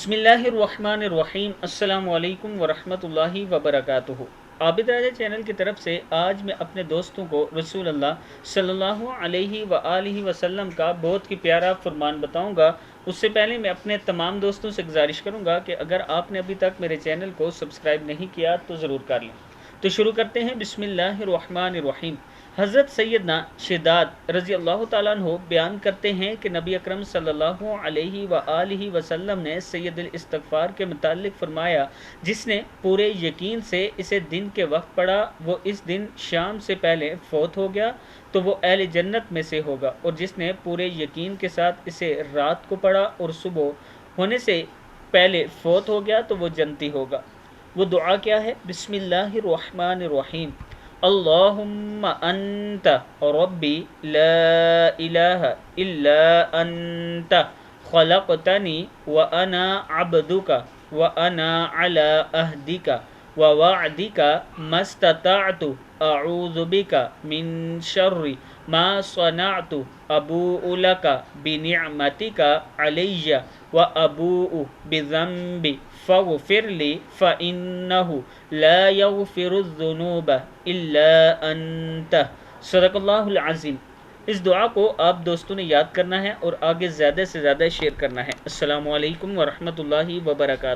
بسم اللہ الرحمن الرحیم۔ السلام علیکم ورحمۃ اللہ وبرکاتہ۔ عابد راجہ چینل کی طرف سے آج میں اپنے دوستوں کو رسول اللہ صلی اللہ علیہ وآلہ وسلم کا بہت ہی پیارا فرمان بتاؤں گا۔ اس سے پہلے میں اپنے تمام دوستوں سے گزارش کروں گا کہ اگر آپ نے ابھی تک میرے چینل کو سبسکرائب نہیں کیا تو ضرور کر لیں۔ تو شروع کرتے ہیں۔ بسم اللہ الرحمن الرحیم۔ حضرت سیدنا شداد رضی اللہ تعالیٰ عنہ بیان کرتے ہیں کہ نبی اکرم صلی اللہ علیہ وآلہ وسلم نے سید الاستغفار کے متعلق فرمایا، جس نے پورے یقین سے اسے دن کے وقت پڑھا، وہ اس دن شام سے پہلے فوت ہو گیا تو وہ اہل جنت میں سے ہوگا، اور جس نے پورے یقین کے ساتھ اسے رات کو پڑھا اور صبح ہونے سے پہلے فوت ہو گیا تو وہ جنتی ہوگا۔ وہ دعا کیا ہے؟ بسم اللہ الرحمن الرحیم۔ اللہم انت ربی لا الہ الا انت خلقتنی وانا عبدک وانا علی عہدک ووعدک ما استطعت اعوذ بک من شر ما صنعت ابوء لک بنعمتک علی وابوء بذنبی فاغفر لی فإنہ لا یغفر الذنوب الا انت۔ صدق اللہ العظیم۔ اس دعا کو آپ دوستوں نے یاد کرنا ہے اور آگے زیادہ سے زیادہ شیئر کرنا ہے۔ السلام علیکم ورحمۃ اللہ وبرکاتہ۔